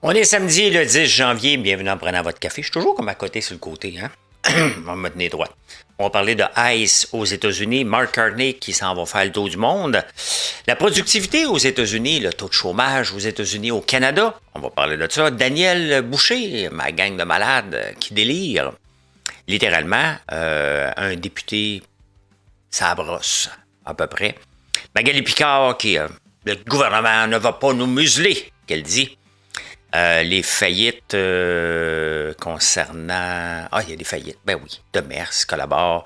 On est samedi le 10 janvier, bienvenue en prenant votre café. Je suis toujours comme à côté sur le côté, hein? On va me tenir droit. On va parler de ICE aux États-Unis, Mark Carney qui s'en va faire le tour du monde. La productivité aux États-Unis, le taux de chômage aux États-Unis, au Canada, on va parler de ça. Daniel Boucher, ma gang de malades qui délire. Littéralement, un député, ça brosse, à peu près. Magali Picard qui, le gouvernement ne va pas nous museler, qu'elle dit. Les faillites concernant... Ah, il y a des faillites. Ben oui. Demers collabore.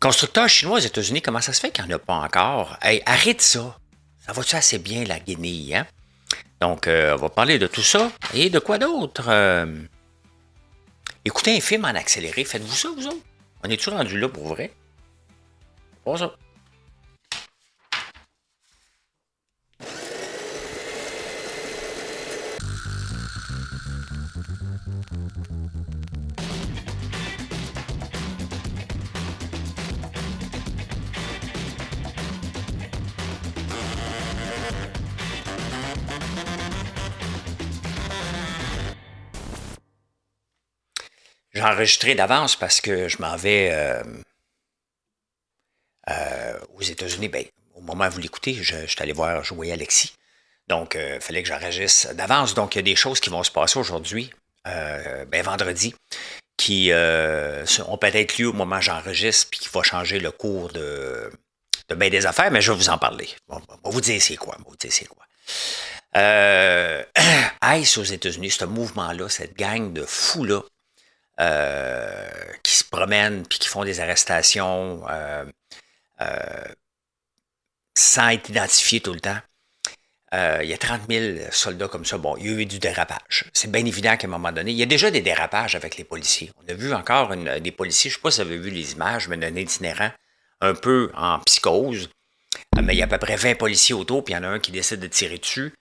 Constructeurs chinois aux États-Unis, comment ça se fait qu'il n'y en a pas encore? Hey, arrête ça. Ça va-tu assez bien, la guenille, hein? Donc, on va parler de tout ça. Et de quoi d'autre? Écoutez un film en accéléré. Faites-vous ça, vous autres? On est-tu rendu là pour vrai? Pas ça. J'ai enregistré d'avance parce que je m'en vais aux États-Unis. Ben, au moment où vous l'écoutez, je suis allé voir jouer Alexis. Donc, il fallait que j'enregistre d'avance. Donc, il y a des choses qui vont se passer aujourd'hui, vendredi, qui ont peut-être lieu au moment où j'enregistre, puis qui va changer le cours de bien des affaires, mais je vais vous en parler. On va vous dire c'est quoi. ICE aux États-Unis, ce mouvement-là, cette gang de fous-là, qui se promènent puis qui font des arrestations sans être identifiés tout le temps. Il y a 30 000 soldats comme ça. Bon, il y a eu du dérapage. C'est bien évident qu'à un moment donné, il y a déjà des dérapages avec les policiers. On a vu encore des policiers, je ne sais pas si vous avez vu les images, mais d'un itinérant un peu en psychose. Mais il y a à peu près 20 policiers autour, puis il y en a un qui décide de tirer dessus.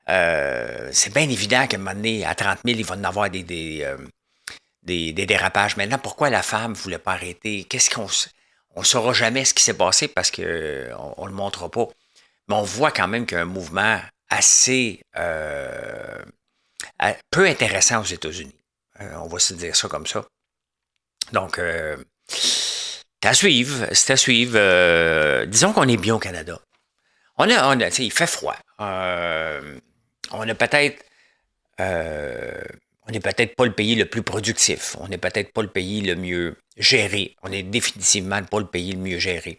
C'est bien évident qu'à un moment donné, à 30 000, il va y en avoir des dérapages. Maintenant, pourquoi la femme ne voulait pas arrêter? On ne saura jamais ce qui s'est passé parce qu'on ne le montrera pas. Mais on voit quand même qu'il y a un mouvement assez peu intéressant aux États-Unis. On va se dire ça comme ça. Donc, c'est à suivre. Disons qu'on est bien au Canada. Il fait froid. On a peut-être... on n'est peut-être pas le pays le plus productif. On n'est peut-être pas le pays le mieux géré. On n'est définitivement pas le pays le mieux géré.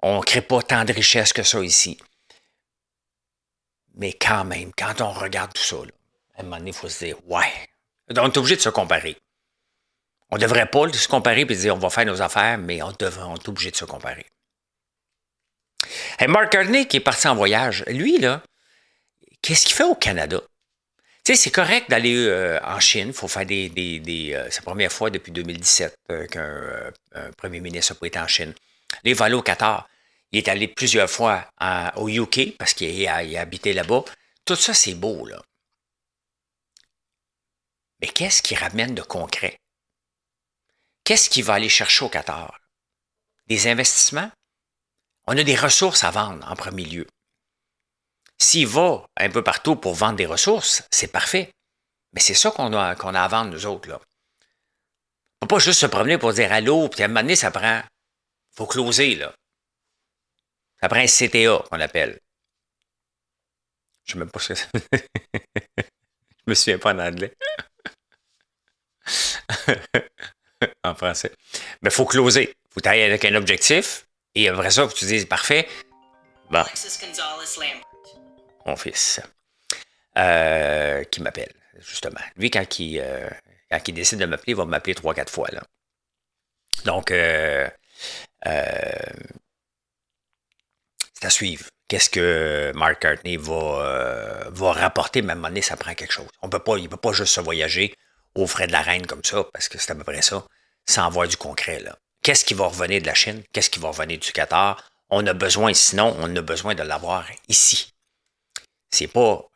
On ne crée pas tant de richesses que ça ici. Mais quand même, quand on regarde tout ça, là, à un moment donné, il faut se dire, ouais. On est obligé de se comparer. On ne devrait pas se comparer et dire, on va faire nos affaires, mais on est obligé de se comparer. Hey, Mark Carney, qui est parti en voyage, lui, là, qu'est-ce qu'il fait au Canada? Tu sais, c'est correct d'aller en Chine. Il faut faire c'est la première fois depuis 2017 qu'un premier ministre a pas été en Chine. Là, il va aller au Qatar. Il est allé plusieurs fois au UK parce qu'il a habité là-bas. Tout ça, c'est beau, là. Mais qu'est-ce qu'il ramène de concret? Qu'est-ce qu'il va aller chercher au Qatar? Des investissements? On a des ressources à vendre en premier lieu. S'il va un peu partout pour vendre des ressources, c'est parfait. Mais c'est ça qu'on a à vendre, nous autres, là. On ne peut pas juste se promener pour dire allô, puis à un moment donné, ça prend... faut closer, là. Ça prend un CTA, qu'on appelle. Je ne sais même pas ce que c'est. Je me souviens pas en anglais. En français. Mais il faut closer. Il faut aller avec un objectif. Et après ça, tu dis, parfait. Bon. Mon fils. Qui m'appelle, justement. Lui, quand il décide de m'appeler, il va m'appeler 3-4 fois, là. Donc, c'est à suivre. Qu'est-ce que Mark Carney va rapporter, mais à un moment donné, ça prend quelque chose. Il ne peut pas juste se voyager aux frais de la reine comme ça, parce que c'est à peu près ça, sans avoir du concret, là. Qu'est-ce qui va revenir de la Chine? Qu'est-ce qui va revenir du Qatar? On a besoin, sinon, on a besoin de l'avoir ici. C'est pas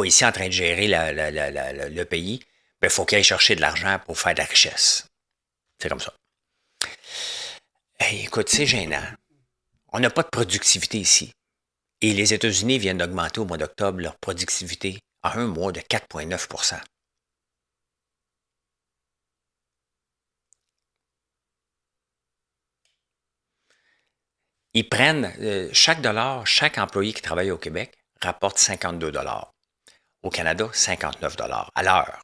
ici en train de gérer le pays. Il faut qu'il aille chercher de l'argent pour faire de la richesse. C'est comme ça. Hey, écoute, c'est gênant. On n'a pas de productivité ici. Et les États-Unis viennent d'augmenter au mois d'octobre leur productivité en un mois de 4,9 %. Ils prennent chaque dollar, chaque employé qui travaille au Québec rapporte 52 $. Au Canada, 59 $ à l'heure.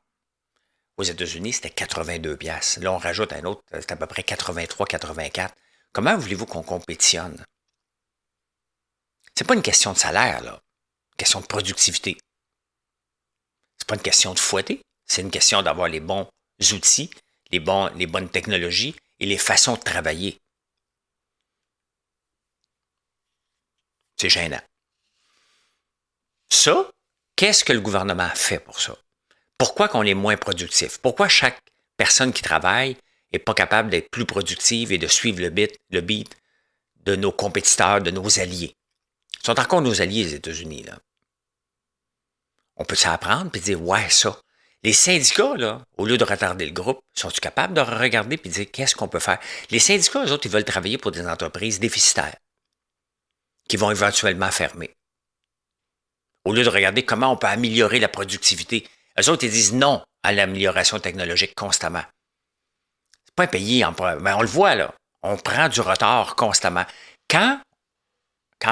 Aux États-Unis, c'était 82 $. Là, on rajoute un autre, c'est à peu près 83, 84. Comment voulez-vous qu'on compétitionne? C'est pas une question de salaire, là. Une question de productivité. C'est pas une question de fouetter. C'est une question d'avoir les bons outils, les bonnes technologies et les façons de travailler. C'est gênant. Ça, qu'est-ce que le gouvernement fait pour ça? Pourquoi qu'on est moins productif? Pourquoi chaque personne qui travaille n'est pas capable d'être plus productive et de suivre le beat de nos compétiteurs, de nos alliés? Ils sont encore nos alliés, les États-Unis, là. On peut s'apprendre et dire, ouais, ça. Les syndicats, là, au lieu de retarder le groupe, sont-ils capables de regarder et de dire, qu'est-ce qu'on peut faire? Les syndicats, eux autres, ils veulent travailler pour des entreprises déficitaires qui vont éventuellement fermer. Au lieu de regarder comment on peut améliorer la productivité. Eux autres, ils disent non à l'amélioration technologique constamment. C'est pas un pays, mais on le voit, là. On prend du retard constamment. Quand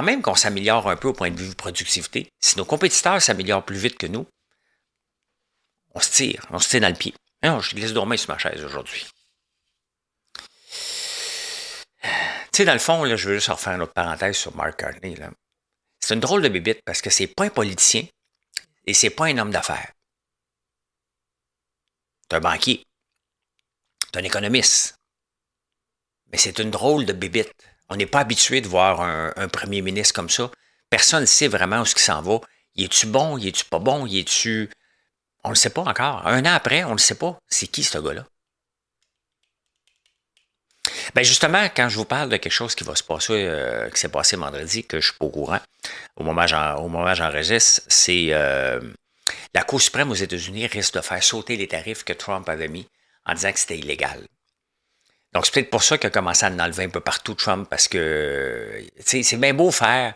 même qu'on s'améliore un peu au point de vue productivité, si nos compétiteurs s'améliorent plus vite que nous, on se tire dans le pied. Non, je glisse dormir sur ma chaise aujourd'hui. Tu sais, dans le fond, là, je veux juste refaire une autre parenthèse sur Mark Carney, là. C'est une drôle de bébite parce que c'est pas un politicien et c'est pas un homme d'affaires. C'est un banquier. C'est un économiste. Mais c'est une drôle de bébite. On n'est pas habitué de voir un premier ministre comme ça. Personne ne sait vraiment où il s'en va. Y est-tu bon? Y est-tu pas bon? Y est-tu... On ne le sait pas encore. Un an après, on ne le sait pas. C'est qui ce gars-là? Ben justement, quand je vous parle de quelque chose qui va se passer, qui s'est passé vendredi, que je ne suis pas au courant, au moment où j'enregistre, c'est la Cour suprême aux États-Unis risque de faire sauter les tarifs que Trump avait mis en disant que c'était illégal. Donc, c'est peut-être pour ça qu'il a commencé à en enlever un peu partout, Trump, parce que, tu sais, c'est bien beau faire.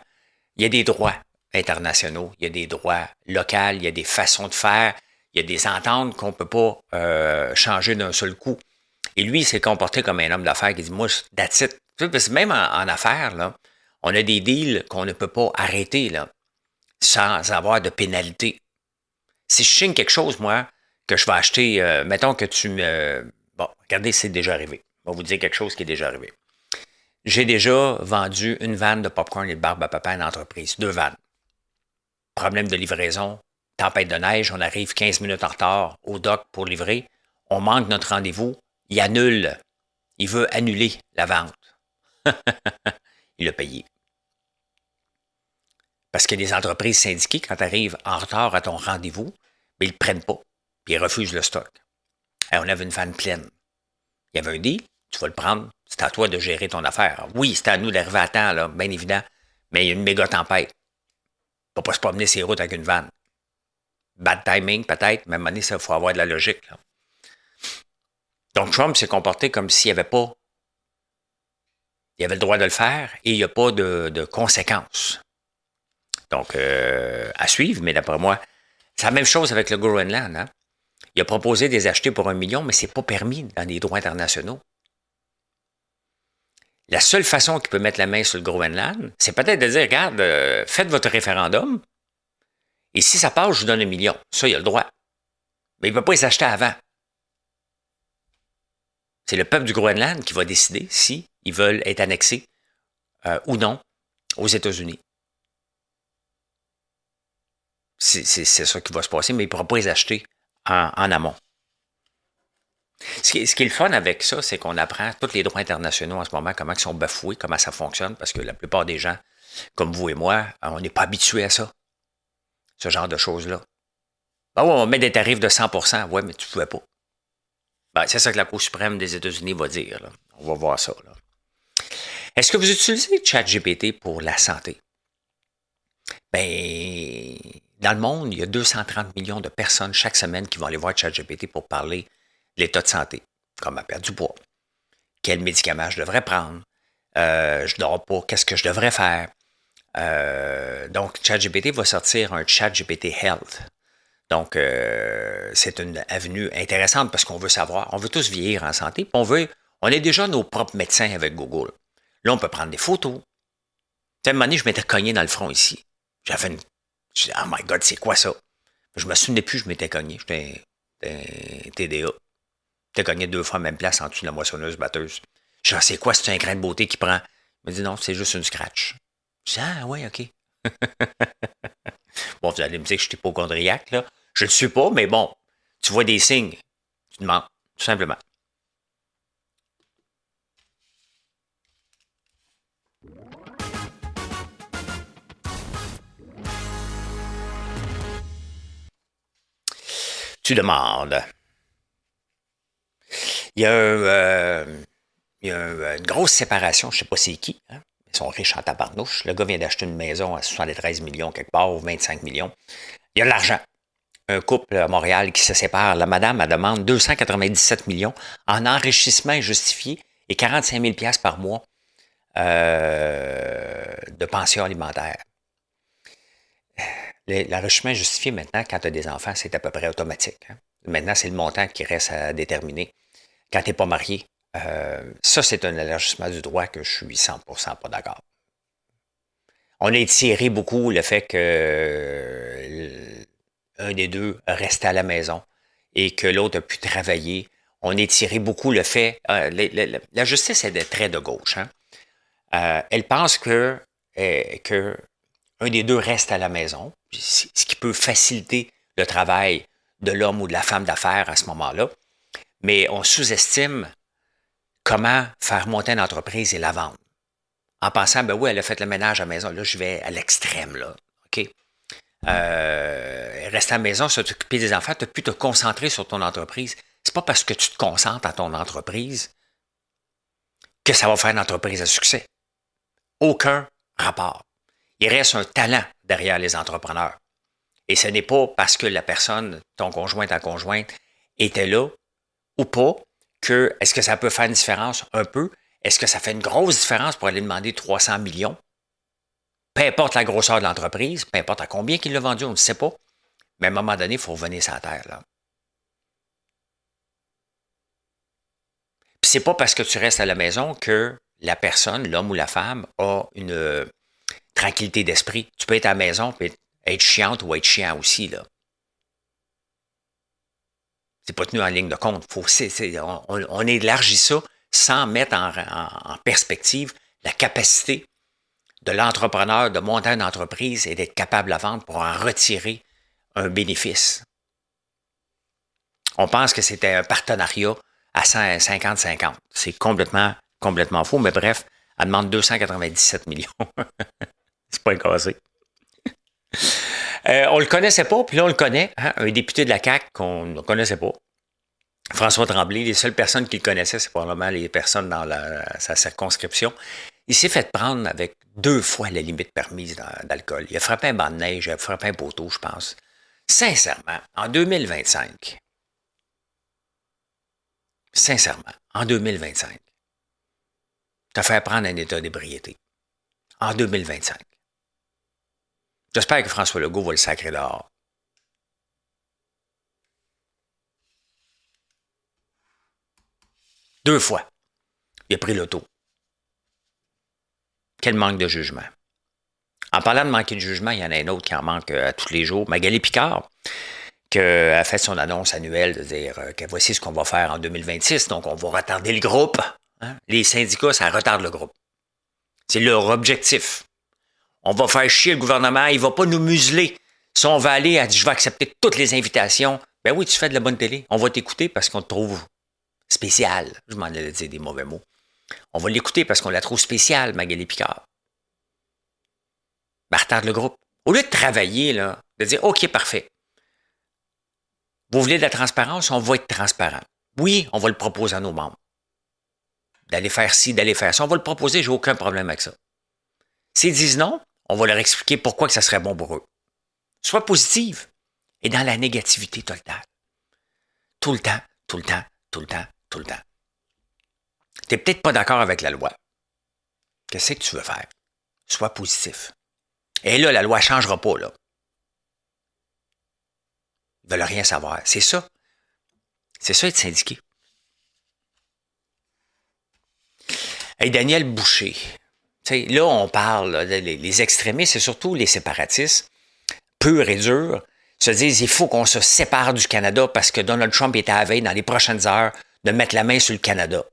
Il y a des droits internationaux, il y a des droits locaux, il y a des façons de faire, il y a des ententes qu'on ne peut pas changer d'un seul coup. Et lui, il s'est comporté comme un homme d'affaires qui dit, moi, that's it. Parce que même en affaires, là, on a des deals qu'on ne peut pas arrêter là, sans avoir de pénalité. Si je signe quelque chose, moi, que je vais acheter, mettons que tu me... Bon, regardez, c'est déjà arrivé. On va vous dire quelque chose qui est déjà arrivé. J'ai déjà vendu une vanne de popcorn et de barbe à papa à une entreprise. 2 vannes. Problème de livraison, tempête de neige, on arrive 15 minutes en retard au dock pour livrer. On manque notre rendez-vous. Il annule. Il veut annuler la vente. Il a payé. Parce que les entreprises syndiquées, quand tu arrives en retard à ton rendez-vous, ils ne le prennent pas. Puis ils refusent le stock. Et on avait une vanne pleine. Il y avait un deal, tu vas le prendre. C'est à toi de gérer ton affaire. Oui, c'est à nous d'arriver à temps, là, bien évident. Mais il y a une méga tempête. On ne peut pas se promener ces routes avec une vanne. Bad timing, peut-être, mais à un moment donné, il faut avoir de la logique. Là. Donc, Trump s'est comporté comme s'il n'y avait pas... Il avait le droit de le faire et il n'y a pas de conséquences. Donc, à suivre, mais d'après moi, c'est la même chose avec le Groenland. Hein? Il a proposé de les acheter pour 1 million, mais ce n'est pas permis dans les droits internationaux. La seule façon qu'il peut mettre la main sur le Groenland, c'est peut-être de dire, regarde, faites votre référendum, et si ça passe, je vous donne 1 million. Ça, il a le droit. Mais il ne peut pas les acheter avant. C'est le peuple du Groenland qui va décider si ils veulent être annexés ou non aux États-Unis. C'est ça qui va se passer, mais il ne pourra pas les acheter en amont. Ce qui est le fun avec ça, c'est qu'on apprend tous les droits internationaux en ce moment, comment ils sont bafoués, comment ça fonctionne, parce que la plupart des gens, comme vous et moi, on n'est pas habitués à ça, ce genre de choses-là. Ben ouais, on met des tarifs de 100%, ouais, mais tu ne pouvais pas. Ben, c'est ça que la Cour suprême des États-Unis va dire. Là. On va voir ça. Là. Est-ce que vous utilisez ChatGPT pour la santé? Ben, dans le monde, il y a 230 millions de personnes chaque semaine qui vont aller voir ChatGPT pour parler de l'état de santé, comme à perdre du poids, quels médicaments je devrais prendre, je dors pas, qu'est-ce que je devrais faire. Donc, ChatGPT va sortir un ChatGPT Health. Donc, c'est une avenue intéressante parce qu'on veut savoir, on veut tous vieillir en santé, puis on est déjà nos propres médecins avec Google. Là, on peut prendre des photos. Tu sais, à un moment donné, je m'étais cogné dans le front ici. J'avais une... Je dis, oh my God, c'est quoi ça? Je me souvenais plus, je m'étais cogné. J'étais un TDA. J'étais cogné 2 fois à la même place en dessous de la moissonneuse batteuse. Je dis, c'est quoi, c'est un grain de beauté qui prend? Il me dit, non, c'est juste une scratch. Je dis, ah, ouais, OK. Bon, vous allez me dire que je suis hypochondriaque, là. Je ne le suis pas, mais bon, tu vois des signes. Tu demandes, tout simplement. Tu demandes. Il y a, une grosse séparation, je ne sais pas c'est qui. Hein? Ils sont riches en tabarnouche. Le gars vient d'acheter une maison à 73 millions quelque part, ou 25 millions. Il y a de l'argent. Un couple à Montréal qui se sépare. La madame, elle demande 297 millions en enrichissement injustifié et 45 000 $ par mois de pension alimentaire. L'enrichissement justifié, maintenant, quand tu as des enfants, c'est à peu près automatique. Hein? Maintenant, c'est le montant qui reste à déterminer. Quand tu n'es pas marié, ça, c'est un élargissement du droit que je suis 100% pas d'accord. On a étiré beaucoup le fait que un des deux reste à la maison et que l'autre a pu travailler. On a étiré beaucoup le fait... la justice est très de gauche. Hein? Elle pense que un des deux reste à la maison, ce qui peut faciliter le travail de l'homme ou de la femme d'affaires à ce moment-là. Mais on sous-estime comment faire monter une entreprise et la vendre. En pensant, ben oui, elle a fait le ménage à la maison. Là, je vais à l'extrême, là. OK? Rester à la maison, s'occuper des enfants, tu as pu te concentrer sur ton entreprise. C'est pas parce que tu te concentres à ton entreprise que ça va faire une entreprise à succès. Aucun rapport. Il reste un talent derrière les entrepreneurs. Et ce n'est pas parce que la personne, ton conjoint, ta conjointe, était là ou pas, que est-ce que ça peut faire une différence? Un peu. Est-ce que ça fait une grosse différence pour aller demander 300 millions? Peu importe la grosseur de l'entreprise, peu importe à combien qu'il l'a vendu, on ne sait pas. Mais à un moment donné, il faut revenir sur la terre. Là. Puis c'est pas parce que tu restes à la maison que la personne, l'homme ou la femme, a une tranquillité d'esprit. Tu peux être à la maison et être chiante ou être chiant aussi. Là. C'est pas tenu en ligne de compte. On élargit ça sans mettre en perspective la capacité de l'entrepreneur de monter une entreprise et d'être capable de la vendre pour en retirer un bénéfice. On pense que c'était un partenariat à 50-50. C'est complètement faux, mais bref, elle demande 297 millions. C'est pas cassé. On le connaissait pas, puis là, on le connaît. Hein, un député de la CAQ qu'on ne connaissait pas. François Tremblay, les seules personnes qu'il connaissait, c'est probablement les personnes dans sa circonscription. Il s'est fait prendre avec 2 fois la limite permise d'alcool. Il a frappé un banc de neige, il a frappé un poteau, je pense. Sincèrement, en 2025, en 2025, t'as fait prendre un état d'ébriété. En 2025. J'espère que François Legault va le sacrer dehors. Deux fois, il a pris l'auto. Quel manque de jugement. En parlant de manquer de jugement, il y en a un autre qui en manque à tous les jours. Magali Picard, qui a fait son annonce annuelle de dire que voici ce qu'on va faire en 2026. Donc, on va retarder le groupe. Hein? Les syndicats, ça retarde le groupe. C'est leur objectif. On va faire chier le gouvernement, il ne va pas nous museler. Si on va aller, elle dit, je vais accepter toutes les invitations. Ben oui, tu fais de la bonne télé. On va t'écouter parce qu'on te trouve spécial. Je m'en allais dire des mauvais mots. On va l'écouter parce qu'on la trouve spéciale, Magali Picard. Ben, retarde le groupe. Au lieu de travailler, là, de dire, OK, parfait. Vous voulez de la transparence? On va être transparent. Oui, on va le proposer à nos membres. D'aller faire ci, d'aller faire ça. On va le proposer, j'ai aucun problème avec ça. S'ils disent non, on va leur expliquer pourquoi que ça serait bon pour eux. Sois positive. Et dans la négativité, tout le temps. Tout le temps, tout le temps, tout le temps, tout le temps. Tu n'es peut-être pas d'accord avec la loi. Qu'est-ce que tu veux faire? Sois positif. Et là, la loi ne changera pas, là. Ils veulent rien savoir. C'est ça. C'est ça être syndiqué. Hey, Daniel Boucher. T'sais, là, on parle, là, les extrémistes, et surtout les séparatistes, purs et durs, se disent il faut qu'on se sépare du Canada parce que Donald Trump était à la veille dans les prochaines heures de mettre la main sur le Canada.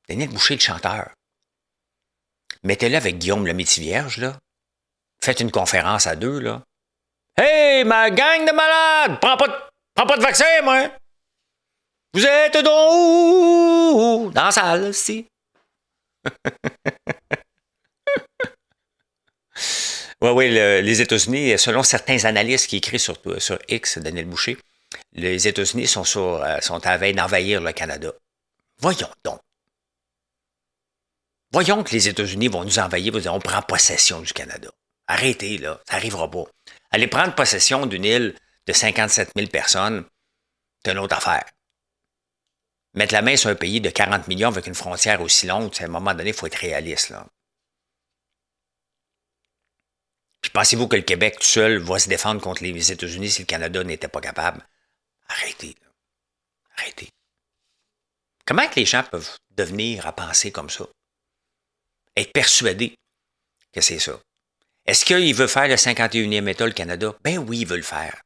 Daniel Boucher, le chanteur. Mettez-le avec Guillaume le Métis-Vierge, là. Faites une conférence à deux, là. Hey, ma gang de malades! Prends pas de vaccin, moi! Vous êtes donc où? Dans la salle, si. Oui, les États-Unis, selon certains analystes qui écrivent sur X, Daniel Boucher, les États-Unis sont à la veille d'envahir le Canada. Voyons donc. Voyons que les États-Unis vont nous envahir, on prend possession du Canada. Arrêtez, là, ça n'arrivera pas. Aller prendre possession d'une île de 57 000 personnes, c'est une autre affaire. Mettre la main sur un pays de 40 millions avec une frontière aussi longue, à un moment donné, il faut être réaliste, là. Puis pensez-vous que le Québec tout seul va se défendre contre les États-Unis si le Canada n'était pas capable? Arrêtez, là. Arrêtez. Comment que les gens peuvent devenir à penser comme ça? Être persuadés que c'est ça. Est-ce qu'il veut faire le 51e État, le Canada? Ben oui, il veut le faire.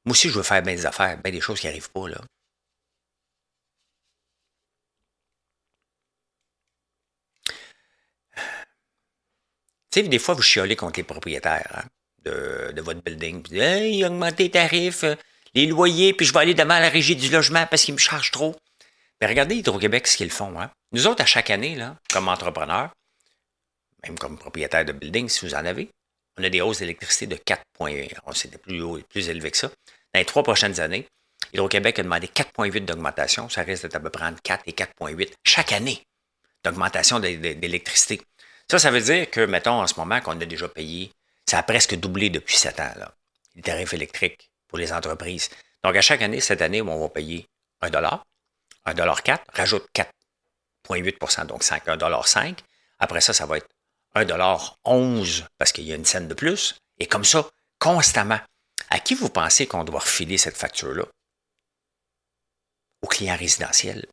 Moi aussi, je veux faire bien des affaires, bien des choses qui n'arrivent pas, là. Tu sais, des fois, vous chiolez contre les propriétaires, hein, de votre building. Puis, hey, il a augmenté les tarifs, les loyers, puis je vais aller devant la régie du logement parce qu'ils me chargent trop. Mais regardez Hydro-Québec, ce qu'ils font. Hein. Nous autres, à chaque année, là, comme entrepreneurs, même comme propriétaire de building, si vous en avez, on a des hausses d'électricité de 4 points. C'était plus élevé que ça. Dans les 3 prochaines années, Hydro-Québec a demandé 4,8 d'augmentation. Ça risque d'être à peu près entre 4 et 4,8 chaque année d'augmentation d'électricité. Ça veut dire que, mettons, en ce moment, qu'on a déjà payé, ça a presque doublé depuis 7 ans, là, les tarifs électriques pour les entreprises. Donc, à chaque année, cette année, on va payer $1, $1,04, rajoute 4,8 donc 1,5 $. Après ça, ça va être $1,11 parce qu'il y a une scène de plus. Et comme ça, constamment. À qui vous pensez qu'on doit refiler cette facture-là? Aux clients résidentiels,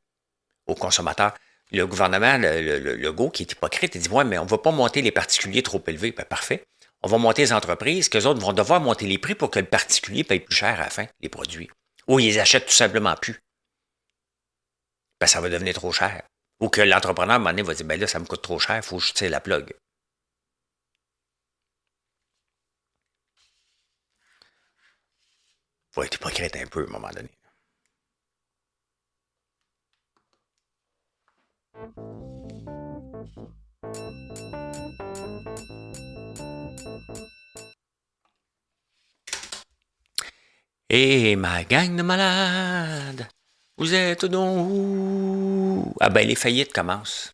aux consommateurs. Le gouvernement, le Legault, qui est hypocrite, il dit « Ouais, mais on ne va pas monter les particuliers trop élevés. » Ben, parfait. On va monter les entreprises, qu'eux autres vont devoir monter les prix pour que le particulier paye plus cher à la fin, les produits. Ou ils les achètent tout simplement plus. Ben, ça va devenir trop cher. Ou que l'entrepreneur, à un moment donné, va dire « Ben là, ça me coûte trop cher, il faut que je tire la plug. » Il faut être hypocrite un peu, à un moment donné. Et ma gang de malades, vous êtes donc où? Ah ben, les faillites commencent.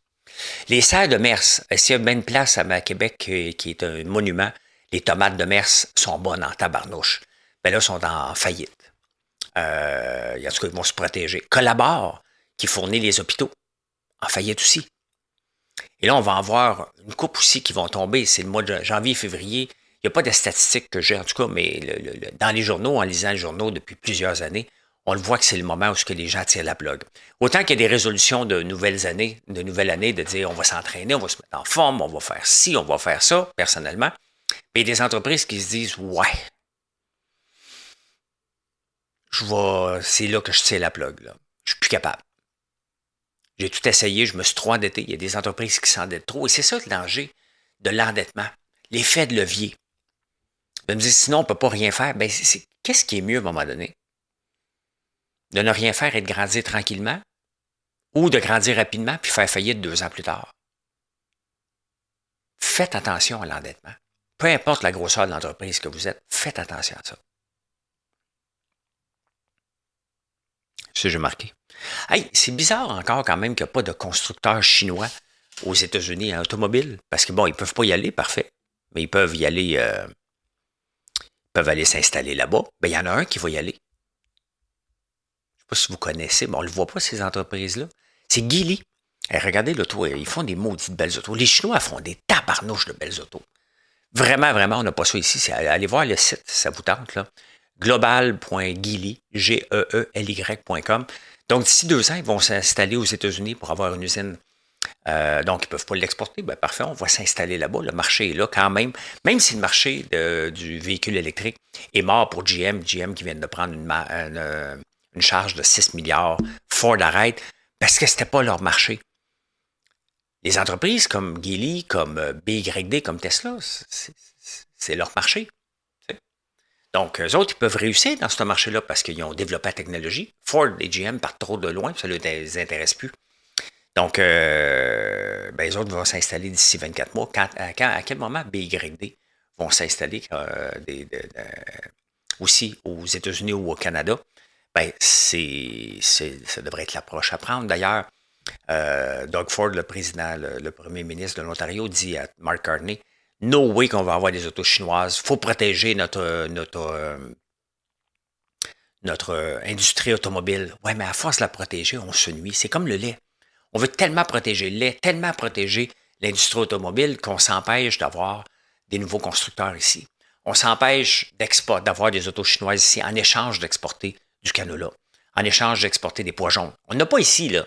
Les serres de Mers, s'il y a bien une place à Québec qui est un monument, les tomates de Mers sont bonnes en tabarnouche. Ben là, sont en faillite. En tout cas, ils vont se protéger. Collabore, qui fournit les hôpitaux, en faillite aussi. Et là, on va avoir une coupe aussi qui vont tomber. C'est le mois de janvier-février. Il n'y a pas de statistiques que j'ai, en tout cas, mais dans les journaux, en lisant les journaux depuis plusieurs années, on le voit que c'est le moment où les gens tirent la plug. Autant qu'il y a des résolutions de nouvelle année, de dire on va s'entraîner, on va se mettre en forme, on va faire ci, on va faire ça, personnellement. Mais il y a des entreprises qui se disent ouais, c'est là que je tire la plug. Là. Je suis plus capable. J'ai tout essayé, je me suis trop endetté. Il y a des entreprises qui s'endettent trop. Et c'est ça le danger de l'endettement. L'effet de levier. De me dire, sinon, on ne peut pas rien faire. Ben, qu'est-ce qui est mieux à un moment donné? De ne rien faire et de grandir tranquillement? Ou de grandir rapidement puis faire faillite 2 ans plus tard? Faites attention à l'endettement. Peu importe la grosseur de l'entreprise que vous êtes, faites attention à ça. Ça, j'ai marqué. Hey, c'est bizarre encore quand même qu'il n'y a pas de constructeurs chinois aux États-Unis en automobile. Parce que bon, ils ne peuvent pas y aller, parfait. Mais ils peuvent y aller, peuvent aller s'installer là-bas. Ben, il y en a un qui va y aller. Je ne sais pas si vous connaissez, mais on ne le voit pas, ces entreprises-là. C'est Geely. Hey, regardez l'auto, ils font des maudites belles autos. Les Chinois font des tabarnouches de belles autos. Vraiment, vraiment, on n'a pas ça ici. Allez voir le site, si ça vous tente, là. Global.gily, Geely.com. Donc, d'ici 2 ans, ils vont s'installer aux États-Unis pour avoir une usine. Donc, ils ne peuvent pas l'exporter. Ben, parfait, on va s'installer là-bas. Le marché est là quand même. Même si le marché du véhicule électrique est mort pour GM qui vient de prendre une charge de 6 milliards, Ford arrête, parce que ce n'était pas leur marché. Les entreprises comme Geely, comme BYD, comme Tesla, c'est leur marché. Donc, eux autres, ils peuvent réussir dans ce marché-là parce qu'ils ont développé la technologie. Ford et GM partent trop de loin, ça ne les intéresse plus. Donc, les autres vont s'installer d'ici 24 mois. À quel moment BYD vont s'installer aussi aux États-Unis ou au Canada? Ben, ça devrait être l'approche à prendre. D'ailleurs, Doug Ford, le président, le premier ministre de l'Ontario, dit à Mark Carney, no way qu'on va avoir des autos chinoises. Il faut protéger notre industrie automobile. Ouais, mais à force de la protéger, on se nuit. C'est comme le lait. On veut tellement protéger le lait, tellement protéger l'industrie automobile qu'on s'empêche d'avoir des nouveaux constructeurs ici. On s'empêche d'avoir des autos chinoises ici en échange d'exporter du canola, en échange d'exporter des pois jaunes. On n'a pas ici, là.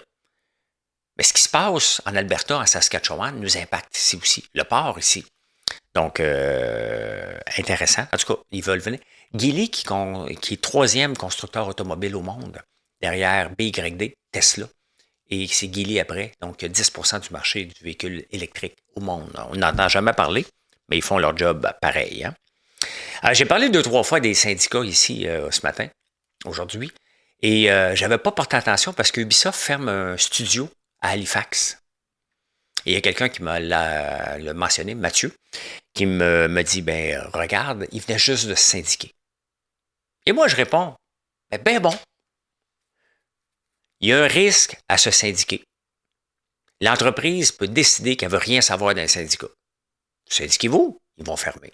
Mais ce qui se passe en Alberta, en Saskatchewan, nous impacte ici aussi. Le port ici. Donc, intéressant. En tout cas, ils veulent venir. Geely, qui est troisième constructeur automobile au monde, derrière BYD, Tesla, et c'est Geely après, donc 10% du marché du véhicule électrique au monde. On n'entend jamais parler, mais ils font leur job pareil. Hein? J'ai parlé 2-3 fois des syndicats ici ce matin, aujourd'hui, et j'avais pas porté attention parce que Ubisoft ferme un studio à Halifax. Et il y a quelqu'un qui l'a mentionné, Mathieu, qui me dit, ben regarde, il venait juste de se syndiquer. Et moi, je réponds, ben bon, il y a un risque à se syndiquer. L'entreprise peut décider qu'elle ne veut rien savoir d'un syndicat. Syndiquez-vous, ils vont fermer.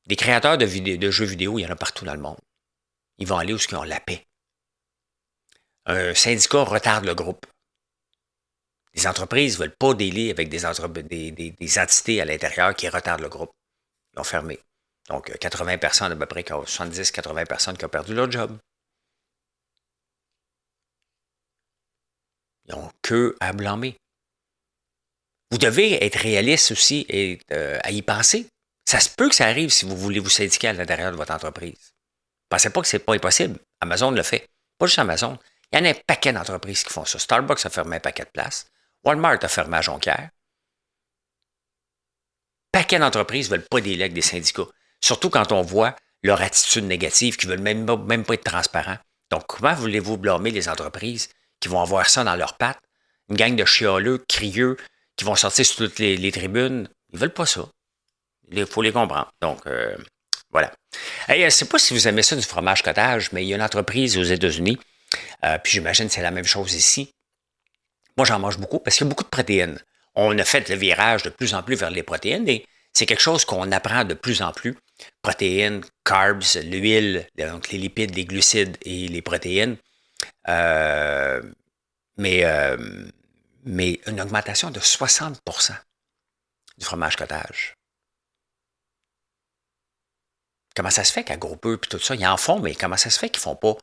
Des créateurs de jeux vidéo, il y en a partout dans le monde. Ils vont aller où ils ont la paix. Un syndicat retarde le groupe. Les entreprises ne veulent pas délire avec des entités à l'intérieur qui retardent le groupe. Ils ont fermé. Donc, 80 personnes, à peu près 70-80 personnes qui ont perdu leur job. Ils n'ont que à blâmer. Vous devez être réaliste aussi et à y penser. Ça se peut que ça arrive si vous voulez vous syndiquer à l'intérieur de votre entreprise. Pensez pas que c'est pas impossible. Amazon le fait. Pas juste Amazon. Il y en a un paquet d'entreprises qui font ça. Starbucks a fermé un paquet de places. Walmart a fermé à Jonquière. Paquet d'entreprises ne veulent pas des legs des syndicats. Surtout quand on voit leur attitude négative, qui ne veulent même pas être transparents. Donc, comment voulez-vous blâmer les entreprises qui vont avoir ça dans leurs pattes? Une gang de chialeux, crieux, qui vont sortir sur toutes les tribunes. Ils ne veulent pas ça. Il faut les comprendre. Donc, voilà. Hey, je ne sais pas si vous aimez ça du fromage cottage, mais il y a une entreprise aux États-Unis, puis j'imagine que c'est la même chose ici. Moi, j'en mange beaucoup parce qu'il y a beaucoup de protéines. On a fait le virage de plus en plus vers les protéines et c'est quelque chose qu'on apprend de plus en plus. Protéines, carbs, l'huile, donc les lipides, les glucides et les protéines. Mais une augmentation de 60% du fromage cottage. Comment ça se fait qu'à Gros Peu et tout ça, ils en font, mais comment ça se fait qu'ils ne font pas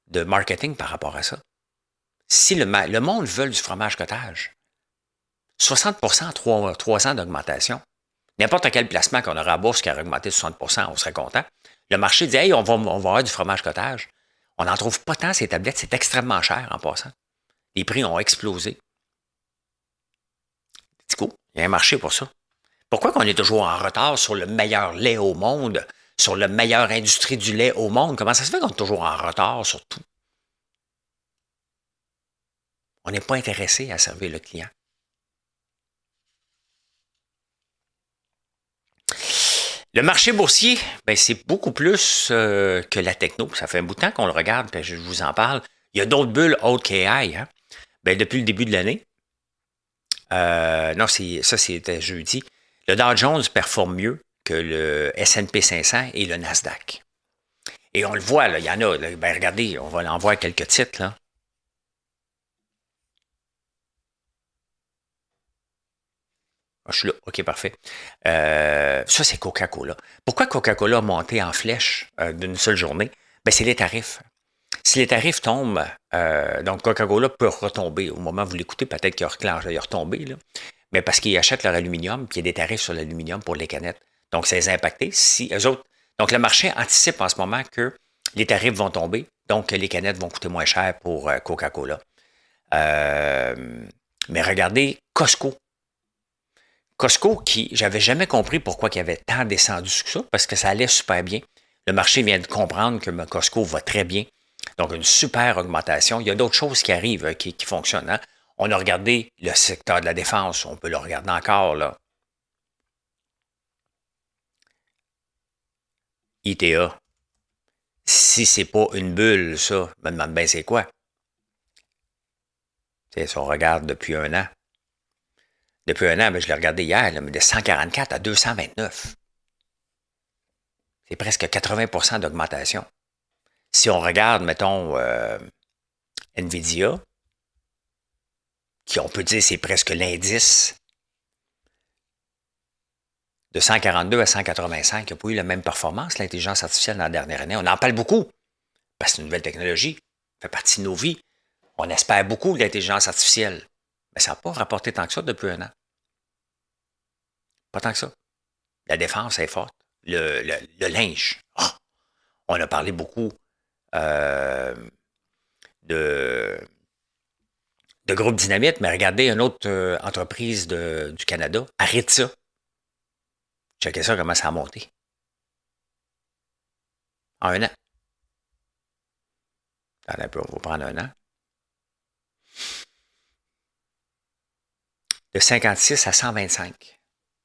de marketing par rapport à ça? Si le monde veut du fromage cottage, 60% en 3 ans d'augmentation. N'importe quel placement qu'on aurait à bourse qui aurait augmenté de 60%, on serait content. Le marché dit, hey, on va avoir du fromage cottage. On n'en trouve pas tant ces tablettes, c'est extrêmement cher en passant. Les prix ont explosé. C'est cool, il y a un marché pour ça. Pourquoi qu'on est toujours en retard sur le meilleur lait au monde, sur la meilleure industrie du lait au monde? Comment ça se fait qu'on est toujours en retard sur tout? On n'est pas intéressé à servir le client. Le marché boursier, ben, c'est beaucoup plus que la techno. Ça fait un bout de temps qu'on le regarde, puis je vous en parle. Il y a d'autres bulles autres qu'AI. Hein? Ben, depuis le début de l'année. Non, ça, c'était jeudi. Le Dow Jones performe mieux que le S&P 500 et le Nasdaq. Et on le voit, là, il y en a. Là, ben, regardez, on va en voir quelques titres. Là. Ah, je suis là. OK, parfait. Ça, c'est Coca-Cola. Pourquoi Coca-Cola a monté en flèche d'une seule journée? Ben, c'est les tarifs. Si les tarifs tombent, donc Coca-Cola peut retomber. Au moment où vous l'écoutez, peut-être qu'il a retombé, là. Mais parce qu'ils achètent leur aluminium, puis il y a des tarifs sur l'aluminium pour les canettes. Donc, ça les a impactés. Si eux autres, donc, le marché anticipe en ce moment que les tarifs vont tomber, donc les canettes vont coûter moins cher pour Coca-Cola. Mais regardez Costco. Costco, qui, j'avais jamais compris pourquoi il avait tant descendu que ça, parce que ça allait super bien. Le marché vient de comprendre que Costco va très bien. Donc, une super augmentation. Il y a d'autres choses qui arrivent, qui fonctionnent. Hein? On a regardé le secteur de la défense. On peut le regarder encore, là. ITA. Si c'est pas une bulle, ça, je me demande bien c'est quoi. T'sais, si on regarde depuis un an. Depuis un an, ben, je l'ai regardé hier, là, mais de 144 à 229. C'est presque 80% d'augmentation. Si on regarde, mettons, NVIDIA, qui on peut dire c'est presque l'indice, de 142 à 185, il n'a pas eu la même performance, l'intelligence artificielle, dans la dernière année. On en parle beaucoup, parce que c'est une nouvelle technologie, ça fait partie de nos vies. On espère beaucoup de l'intelligence artificielle, mais ça n'a pas rapporté tant que ça depuis un an. Pas tant que ça. La défense est forte. Le linge. Oh! On a parlé beaucoup de Groupe Dynamite, mais regardez une autre entreprise du Canada, Aritzia. Checkez ça, comment ça a monté. En un an. Attendez un peu, on va prendre un an. De 56 à 125.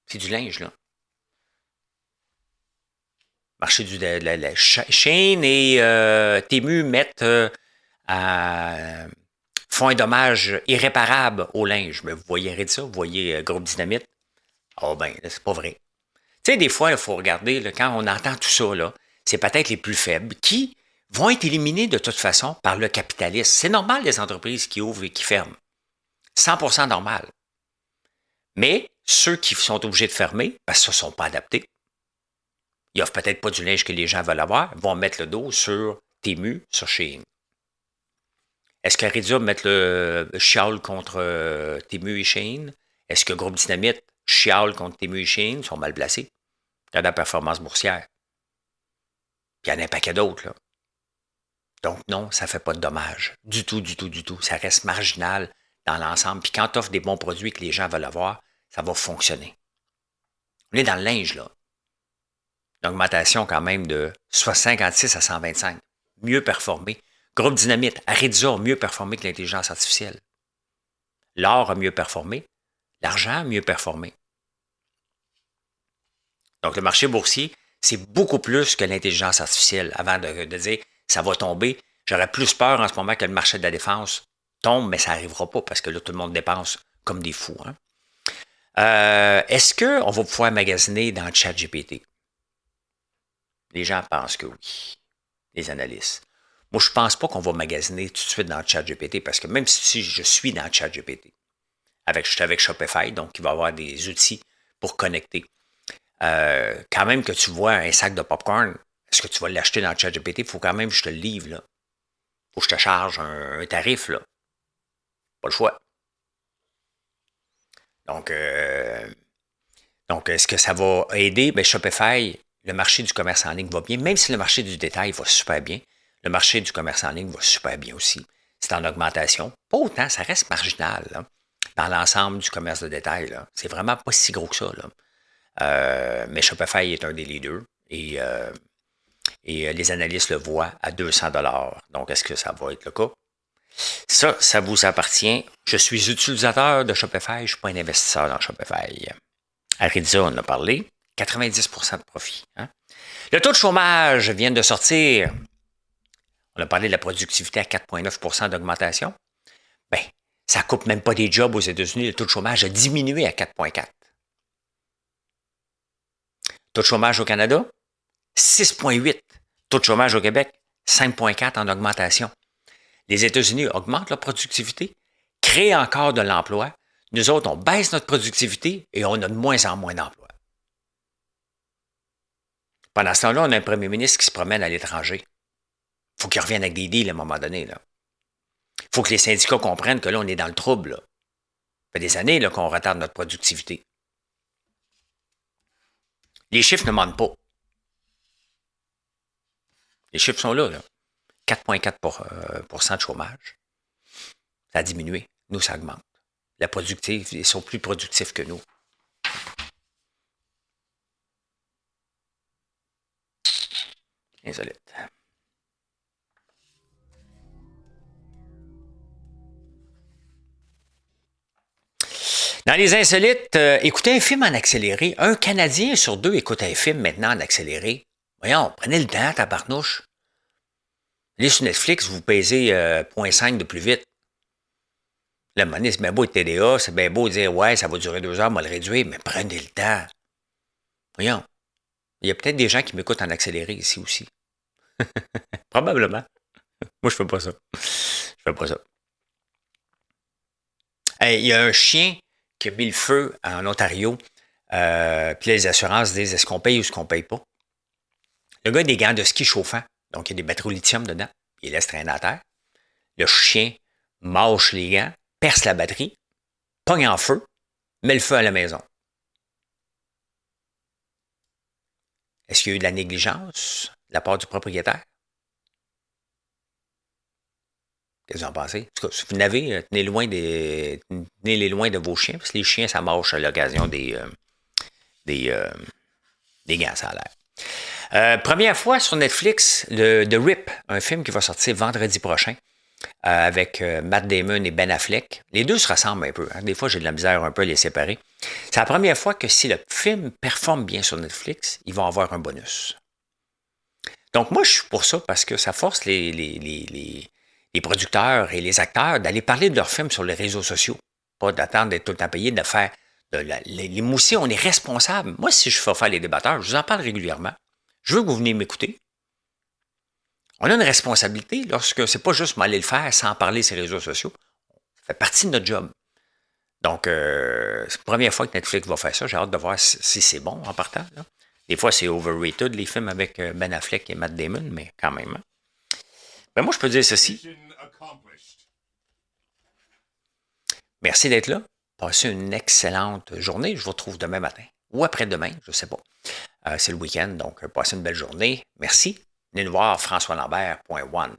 C'est du linge, là. Marché du Shein et Temu mettent font un dommage irréparable au linge. Mais vous voyez Aritzia, vous voyez Groupe Dynamite. Oh ben, c'est pas vrai. Tu sais, des fois, il faut regarder, là, quand on entend tout ça, là, c'est peut-être les plus faibles qui vont être éliminés de toute façon par le capitalisme. C'est normal, les entreprises qui ouvrent et qui ferment. 100% normal. Mais ceux qui sont obligés de fermer, parce qu'ils ne sont pas adaptés, ils n'offrent peut-être pas du linge que les gens veulent avoir, vont mettre le dos sur Temu, sur Shein. Est-ce que Aritzia va mettre le chiale contre Temu et Shein? Est-ce que Groupe Dynamite chiale contre Temu et Shein? Ils sont mal placés. Dans la performance boursière. Puis il y en a un paquet d'autres, là. Donc non, ça ne fait pas de dommages. Du tout, du tout, du tout. Ça reste marginal dans l'ensemble. Puis quand tu offres des bons produits que les gens veulent avoir, ça va fonctionner. On est dans le linge, là. Une augmentation quand même de 56 à 125. Mieux performé. Groupe Dynamite, Aritzia a mieux performé que l'intelligence artificielle. L'or a mieux performé. L'argent a mieux performé. Donc le marché boursier, c'est beaucoup plus que l'intelligence artificielle. Avant de dire ça va tomber, j'aurais plus peur en ce moment que le marché de la défense tombe, mais ça n'arrivera pas parce que là, tout le monde dépense comme des fous. Hein? Est-ce qu'on va pouvoir magasiner dans ChatGPT? Les gens pensent que oui, les analystes. Moi, je ne pense pas qu'on va magasiner tout de suite dans ChatGPT parce que même si je suis dans ChatGPT, je suis avec Shopify, donc il va y avoir des outils pour connecter. Quand même que tu vois un sac de popcorn, est-ce que tu vas l'acheter dans ChatGPT? Il faut quand même que je te le livre. Il faut que je te charge un tarif. Là. Pas le choix. Donc, est-ce que ça va aider? Bien, Shopify, le marché du commerce en ligne va bien, même si le marché du détail va super bien. Le marché du commerce en ligne va super bien aussi. C'est en augmentation. Pas autant, ça reste marginal là, dans l'ensemble du commerce de détail. C'est vraiment pas si gros que ça. Là. Mais Shopify est un des leaders et les analystes le voient à 200 $. Donc, est-ce que ça va être le cas? Ça vous appartient. Je suis utilisateur de Shopify, je ne suis pas un investisseur dans Shopify. Aritzia, on en a parlé. 90% de profit. Hein? Le taux de chômage vient de sortir. On a parlé de la productivité à 4,9% d'augmentation. Bien, ça ne coupe même pas des jobs aux États-Unis. Le taux de chômage a diminué à 4,4. Taux de chômage au Canada, 6,8. Taux de chômage au Québec, 5,4 en augmentation. Les États-Unis augmentent leur productivité, créent encore de l'emploi. Nous autres, on baisse notre productivité et on a de moins en moins d'emplois. Pendant ce temps-là, on a un premier ministre qui se promène à l'étranger. Il faut qu'il revienne avec des deals à un moment donné. Il faut que les syndicats comprennent que là, on est dans le trouble. Ça fait des années qu'on retarde notre productivité. Les chiffres ne mentent pas. Les chiffres sont là. 4,4% de chômage. Ça a diminué. Nous, ça augmente. La productivité, ils sont plus productifs que nous. Insolite. Dans les insolites, écoutez un film en accéléré. Un Canadien sur 2 écoute un film maintenant en accéléré. Voyons, prenez le temps, tabarnouche. Allez sur Netflix, vous pesez 0,5 de plus vite. Le monnaie, c'est bien beau être TDA, c'est bien beau de dire, ouais, ça va durer 2 heures, on va le réduire, mais prenez le temps. Voyons. Il y a peut-être des gens qui m'écoutent en accéléré ici aussi. Probablement. Moi, je fais pas ça. Je fais pas ça. Hey, il y a un chien qui a mis le feu en Ontario. Puis les assurances disent, est-ce qu'on paye ou est-ce qu'on paye pas? Le gars a des gants de ski chauffants. Donc, il y a des batteries au lithium dedans. Il laisse traîner à terre. Le chien mâche les gants, perce la batterie, pogne en feu, met le feu à la maison. Est-ce qu'il y a eu de la négligence de la part du propriétaire? Qu'est-ce que vous en pensez? En tout cas, si vous n'avez, tenez-les loin de vos chiens, parce que les chiens, ça mâche à l'occasion des gants, ça a l'air. Première fois sur Netflix, The Rip, un film qui va sortir vendredi prochain avec Matt Damon et Ben Affleck. Les deux se ressemblent un peu. Hein. Des fois, j'ai de la misère un peu à les séparer. C'est la première fois que si le film performe bien sur Netflix, ils vont avoir un bonus. Donc, moi, je suis pour ça parce que ça force les producteurs et les acteurs d'aller parler de leurs films sur les réseaux sociaux. Pas d'attendre d'être tout le temps payé, de faire les moussis, on est responsable. Moi, si je fais faire les débatteurs, je vous en parle régulièrement. Je veux que vous veniez m'écouter. On a une responsabilité lorsque c'est pas juste m'aller le faire sans parler sur les réseaux sociaux. Ça fait partie de notre job. Donc, c'est la première fois que Netflix va faire ça. J'ai hâte de voir si c'est bon en partant. Là. Des fois, c'est overrated, les films avec Ben Affleck et Matt Damon, mais quand même. Hein. Ben, moi, je peux dire ceci. Merci d'être là. Passez une excellente journée. Je vous retrouve demain matin ou après-demain, je ne sais pas. C'est le week-end, donc passez une belle journée. Merci. Venez nous voir, françoislambert.one.